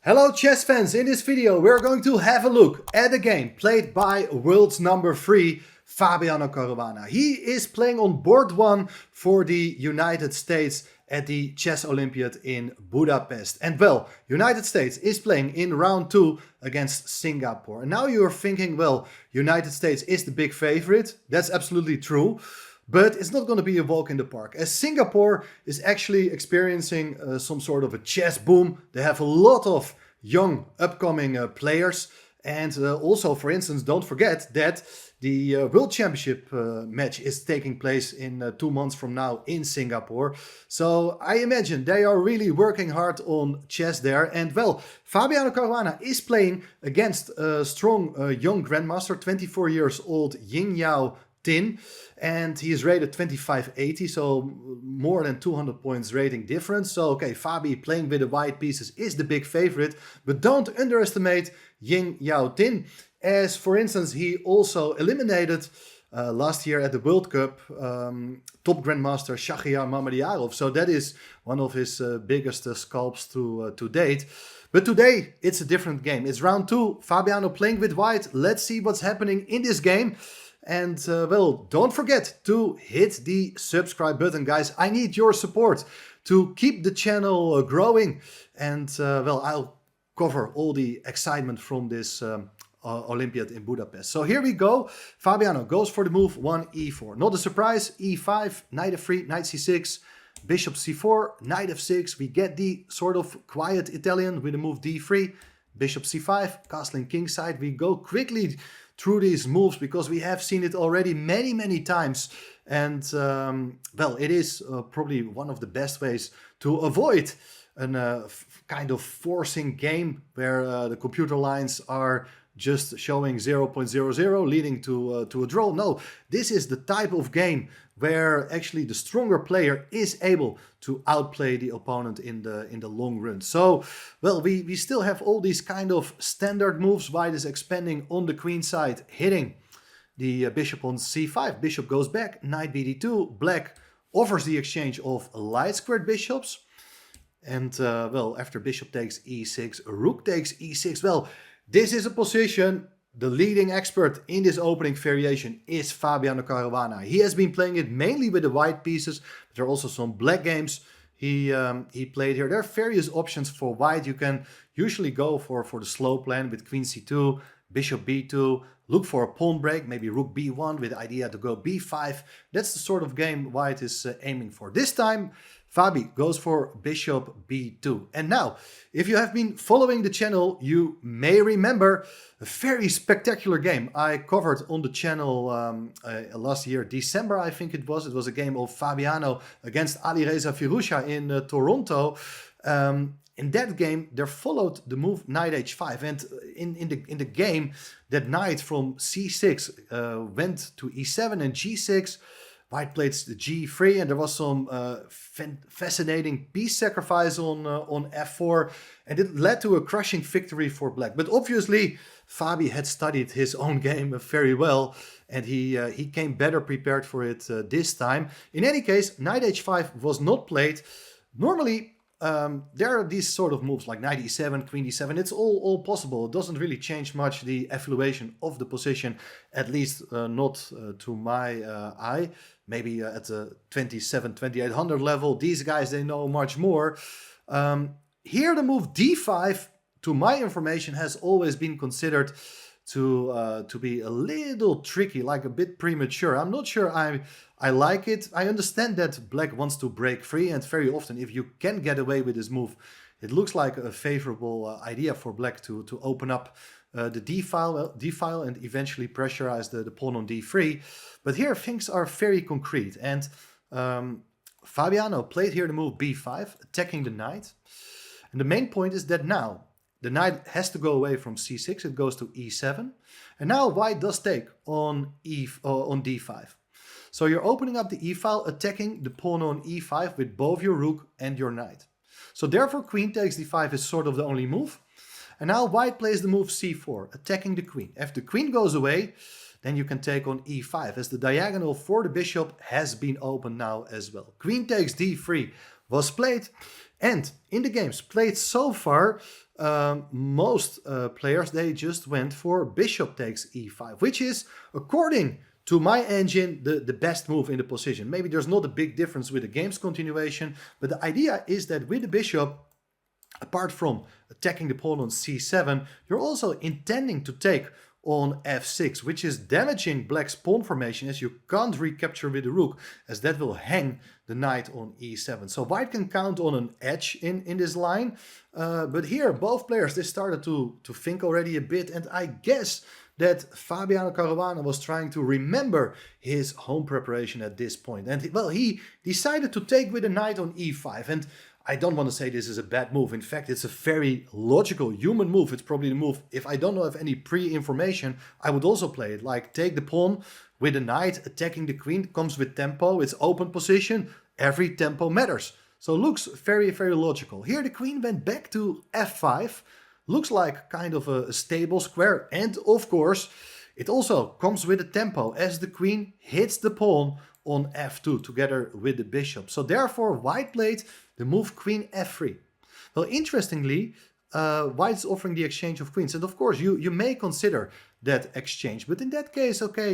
Hello chess fans, in this video we're going to have a look at a game played by world's number 3 Fabiano Caruana. He is playing on board 1 for the United States at the Chess Olympiad in Budapest. And well, United States is playing in round 2 against Singapore. And now you're thinking, well, United States is the big favorite. That's absolutely true. But it's not going to be a walk in the park, as Singapore is actually experiencing some sort of a chess boom. They have a lot of young upcoming players. And also, for instance, don't forget that the World Championship match is taking place in 2 months from now in Singapore. So I imagine they are really working hard on chess there. And well, Fabiano Caruana is playing against a strong young grandmaster, 24 years old Ying Yao Tin, and he is rated 2580, so more than 200 points rating difference. So okay, Fabi playing with the white pieces is the big favorite, but don't underestimate Ying Yao Tin, as for instance he also eliminated last year at the World Cup top grandmaster Shahriar Mammadiyarov, so that is one of his biggest scalps to date. But today it's a different game. It's round 2, Fabiano playing with white. Let's see what's happening in this game. And well, don't forget to hit the subscribe button, guys. I need your support to keep the channel growing. And well, I'll cover all the excitement from this Olympiad in Budapest. So here we go. Fabiano goes for the move 1 e4. Not a surprise. e5, knight f3, knight c6, bishop c4, knight f6. We get the sort of quiet Italian with the move d3, bishop c5, castling kingside. We go quickly through these moves because we have seen it already many times, and well, it is probably one of the best ways to avoid a kind of forcing game where the computer lines are just showing 0.00 leading to a draw. No, this is the type of game where actually the stronger player is able to outplay the opponent in the long run. So, well, we still have all these kind of standard moves. White is expanding on the queen side, hitting the bishop on c5. Bishop goes back, knight bd2. Black offers the exchange of light squared bishops. And, well, after bishop takes e6, rook takes e6. Well, this is a position. The leading expert in this opening variation is Fabiano Caruana. He has been playing it mainly with the white pieces, but there are also some black games he played here. There are various options for white. You can usually go for the slow plan with queen c2, bishop b2, look for a pawn break, maybe rook b1 with the idea to go b5. That's the sort of game white is aiming for. This time, Fabi goes for bishop b2. And now, if you have been following the channel, you may remember a very spectacular game I covered on the channel last year, December, I think it was. It was a game of Fabiano against Alireza Firouzja in Toronto. In that game, there followed the move knight h5, and in the game, that knight from c6 went to e7 and g6. White played the g3, and there was some fascinating piece sacrifice on f4, and it led to a crushing victory for black. But obviously, Fabi had studied his own game very well, and he came better prepared for it this time. In any case, knight h5 was not played. Normally, there are these sort of moves like knight e7, queen d7. It's all possible. It doesn't really change much the evaluation of the position, at least not to my eye. Maybe at the 2800 level, these guys, they know much more. Here the move d5, to my information, has always been considered to be a little tricky, like a bit premature. I'm not sure I like it. I understand that black wants to break free, and very often if you can get away with this move, it looks like a favorable idea for black to open up the d file and eventually pressurize the pawn on d3. But here things are very concrete, and Fabiano played here the move b5, attacking the knight. And the main point is that now the knight has to go away from c6, it goes to e7, and now white does take on d5. So you're opening up the e-file, attacking the pawn on e5 with both your rook and your knight. So therefore queen takes d5 is sort of the only move. And now white plays the move c4, attacking the queen. If the queen goes away, then you can take on e5, as the diagonal for the bishop has been opened now as well. Queen takes d3 was played, And in the games played so far, most players, they just went for bishop takes e5, which is, according to my engine, the best move in the position. Maybe there's not a big difference with the game's continuation, but the idea is that with the bishop, apart from attacking the pawn on c7, you're also intending to take on f6, which is damaging black's pawn formation, as you can't recapture with the rook, as that will hang the knight on e7. So white can count on an edge in this line, but here both players, they started to think already a bit, and I guess that Fabiano Caruana was trying to remember his home preparation at this point. And well, he decided to take with a knight on e5, and I don't want to say this is a bad move. In fact, it's a very logical human move. It's probably the move, if I don't have any pre-information, I would also play it. Like, take the pawn with a knight, attacking the queen, comes with tempo, it's open position, every tempo matters. So looks very, very logical. Here the queen went back to f5, looks like kind of a stable square, and of course, it also comes with a tempo as the queen hits the pawn on f2 together with the bishop. So therefore, white played the move queen f3. Well, interestingly, white's offering the exchange of queens. And of course, you may consider that exchange. But in that case, okay,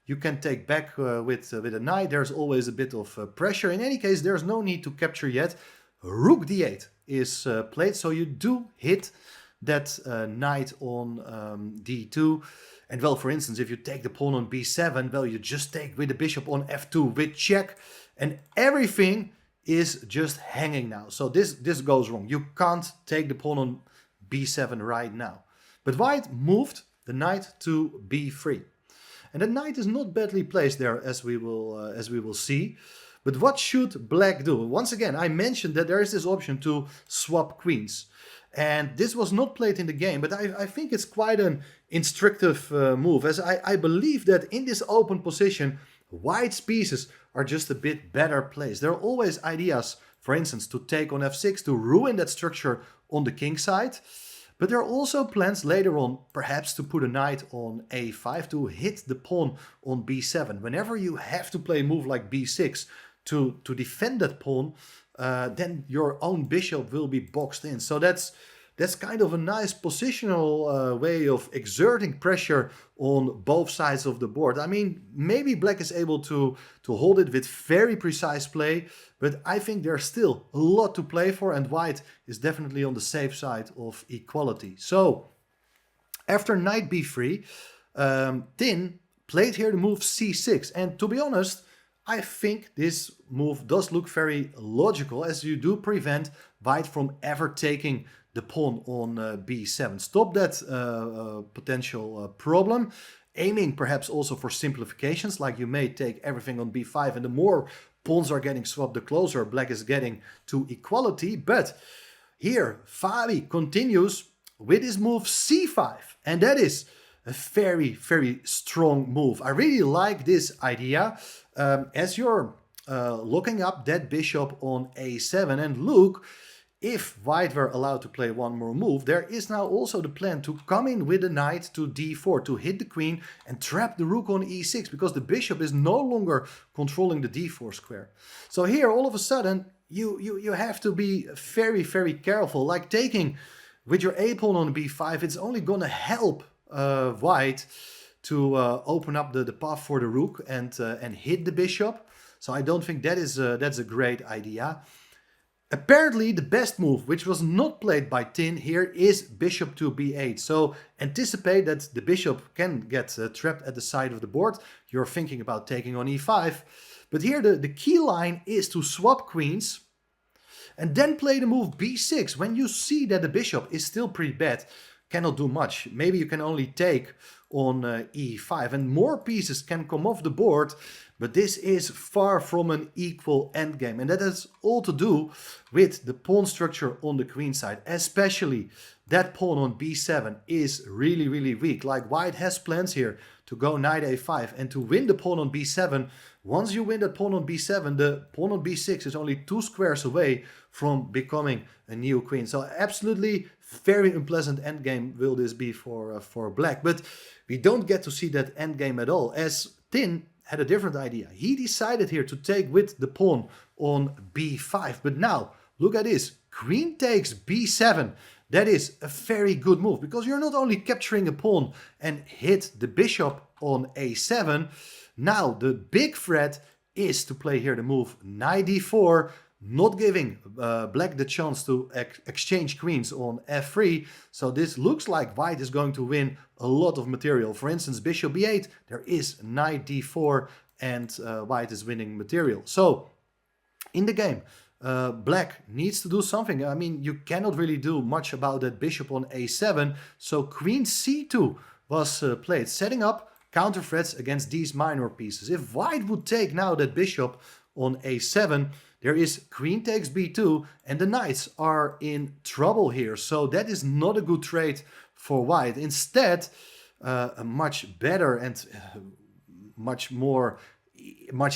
you can take back with a knight. There's always a bit of pressure. In any case, there's no need to capture yet. Rook d8 is played. So you do hit that knight on d2. And well, for instance, if you take the pawn on b7, well, you just take with the bishop on f2 with check. And everything is just hanging now. So this goes wrong. You can't take the pawn on b7 right now. But white moved the knight to b3. And the knight is not badly placed there, as we will see. But what should black do? Once again, I mentioned that there is this option to swap queens. And this was not played in the game, but I think it's quite an instructive move, as I believe that in this open position, white's pieces are just a bit better placed. There are always ideas, for instance, to take on f6 to ruin that structure on the king side. But there are also plans later on, perhaps to put a knight on a5 to hit the pawn on b7. Whenever you have to play a move like b6 to defend that pawn, then your own bishop will be boxed in. So that's kind of a nice positional way of exerting pressure on both sides of the board. I mean, maybe black is able to hold it with very precise play, but I think there's still a lot to play for, and white is definitely on the safe side of equality. So after knight b3, Tin played here the move c6, and to be honest, I think this move does look very logical, as you do prevent white from ever taking the pawn on b7. Stop that potential problem, aiming perhaps also for simplifications, like you may take everything on b5, and the more pawns are getting swapped, the closer black is getting to equality. But here, Fabi continues with his move c5, and that is a very, very strong move. I really like this idea. As you're looking up that bishop on a7, and look, if white were allowed to play one more move, there is now also the plan to come in with the knight to d4 to hit the queen and trap the rook on e6, because the bishop is no longer controlling the d4 square. So here, all of a sudden, you have to be very, very careful. Like taking with your a pawn on b5, it's only going to help white to open up the path for the rook and hit the bishop. So I don't think that's a great idea. Apparently the best move, which was not played by Tin here, is bishop to b8. So anticipate that the bishop can get trapped at the side of the board. You're thinking about taking on e5. But here the key line is to swap queens and then play the move b6. When you see that the bishop is still pretty bad, cannot do much. Maybe you can only take on e5, and more pieces can come off the board, but this is far from an equal endgame, and that has all to do with the pawn structure on the queen side. Especially that pawn on b7 is really, really weak. Like, white has plans here to go knight a5 and to win the pawn on b7. Once you win that pawn on b7, the pawn on b6 is only 2 squares away from becoming a new queen. So absolutely very unpleasant endgame will this be for black. But we don't get to see that endgame at all, as Tin had a different idea. He decided here to take with the pawn on b5. But now look at this. Queen takes b7. That is a very good move because you're not only capturing a pawn and hit the bishop on a7. Now the big threat is to play here the move knight d4, not giving black the chance to exchange queens on f3. So this looks like white is going to win a lot of material. For instance, bishop b8, there is knight d4 and white is winning material. So in the game, black needs to do something. I mean, you cannot really do much about that bishop on a7. So queen c2 was played, setting up counter threats against these minor pieces. If white would take now that bishop on a7, there is queen takes b2 and the knights are in trouble here. So that is not a good trade for white. Instead, a much better and much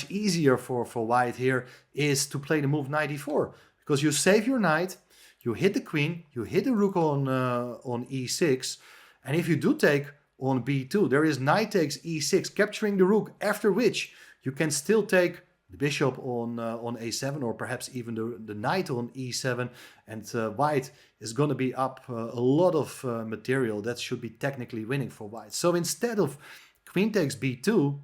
easier for white here is to play the move knight e4. Because you save your knight, you hit the queen, you hit the rook on e6. And if you do take on b2, there is knight takes e6, capturing the rook, after which you can still take the bishop on a7 or perhaps even the knight on e7. And white is going to be up a lot of material that should be technically winning for white. So instead of queen takes b2,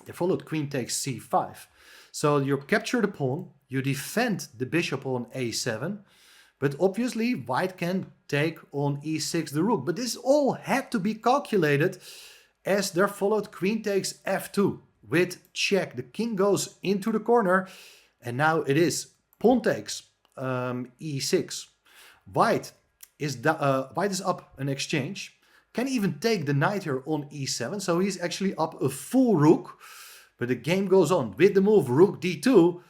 they followed queen takes c5. So you capture the pawn, you defend the bishop on a7, but obviously white can take on e6 the rook. But this all had to be calculated as there followed queen takes f2 with check. The king goes into the corner and now it is pawn takes e6. White is up an exchange. Can even take the knight here on e7. So he's actually up a full rook. But the game goes on with the move rook d2.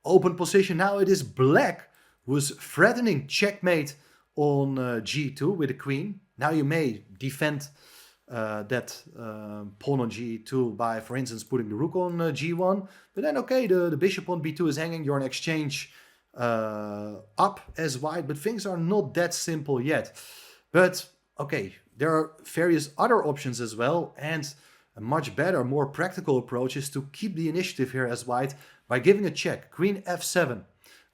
Open position. Now it is black who is threatening checkmate on g2 with the queen. Now you may defend that pawn on g2 by, for instance, putting the rook on g1. But then, okay, the bishop on b2 is hanging. You're in exchange up as white. But things are not that simple yet. But, okay, there are various other options as well. And a much better, more practical approach is to keep the initiative here as white by giving a check. Queen f7.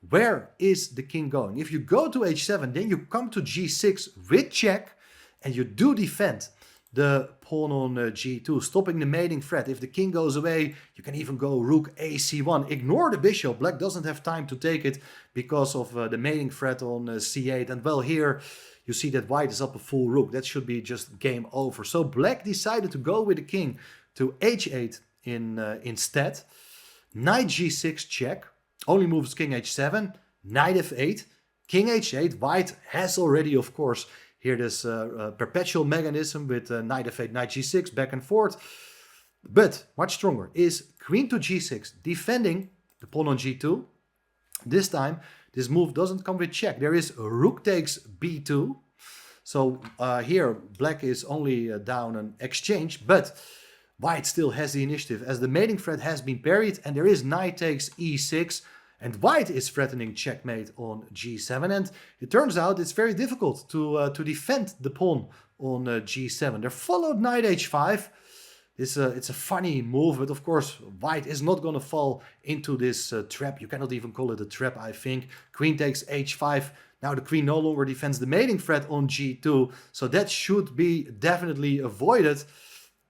Where is the king going? If you go to h7, then you come to g6 with check and you do defend the pawn on g2, stopping the mating threat. If the king goes away, you can even go rook ac1. Ignore the bishop. Black doesn't have time to take it because of the mating threat on c8. And well, here you see that white is up a full rook. That should be just game over. So black decided to go with the king to h8 instead. Knight g6 check. Only moves king h7. Knight f8. King h8. White has already, of course, here this perpetual mechanism with knight f8, knight g6, back and forth. But much stronger is queen to g6, defending the pawn on g2. This time, this move doesn't come with check. There is rook takes b2. So here, black is only down an exchange, but white still has the initiative as the mating threat has been parried and there is knight takes e6. And white is threatening checkmate on g7. And it turns out it's very difficult to defend the pawn on g7. There followed knight h5. It's a funny move, but of course white is not going to fall into this trap. You cannot even call it a trap, I think. Queen takes h5. Now the queen no longer defends the mating threat on g2. So that should be definitely avoided.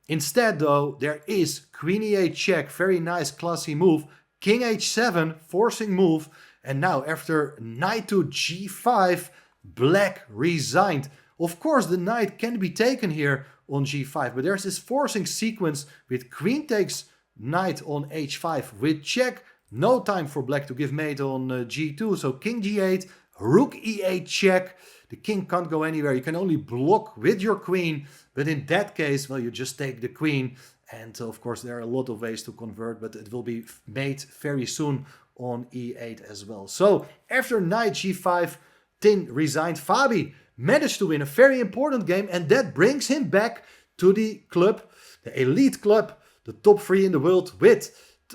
Instead, though, there is queen e8 check. Very nice, classy move. King h7, forcing move. And now after knight to g5, black resigned. Of course, the knight can be taken here on g5. But there's this forcing sequence with queen takes knight on h5 with check. No time for black to give mate on g2. So king g8, rook e8 check. The king can't go anywhere. You can only block with your queen. But in that case, well, you just take the queen. And of course, there are a lot of ways to convert, but it will be made very soon on e8 as well. So after knight g5, Tin resigned. Fabi managed to win a very important game, and that brings him back to the club, the elite club, the top 3 in the world, with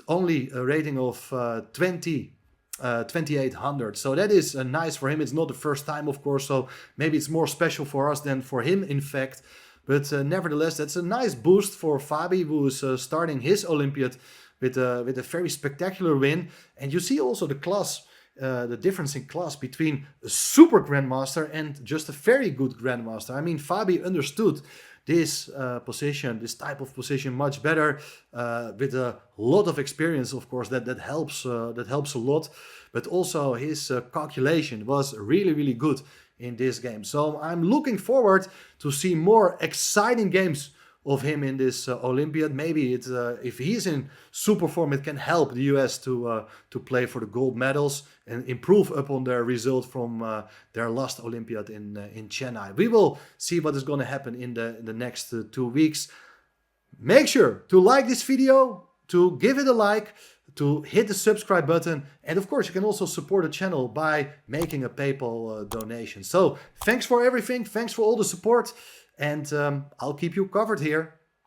only a rating of 2800. So that is nice for him. It's not the first time, of course, so maybe it's more special for us than for him, in fact. But nevertheless, that's a nice boost for Fabi, who is starting his Olympiad with a very spectacular win. And you see also the class the difference in class between a super grandmaster and just a very good grandmaster. I mean, Fabi understood this position, this type of position much better, with a lot of experience, of course. That helps a lot. But also his calculation was really good in this game. So I'm looking forward to see more exciting games of him in this Olympiad. Maybe if he's in super form, it can help the US to play for the gold medals and improve upon their result from their last Olympiad in Chennai. We will see what is going to happen in the next 2 weeks. Make sure to like this video, to give it a like, to hit the subscribe button, and of course you can also support the channel by making a PayPal donation. So thanks for everything, thanks for all the support, and I'll keep you covered here.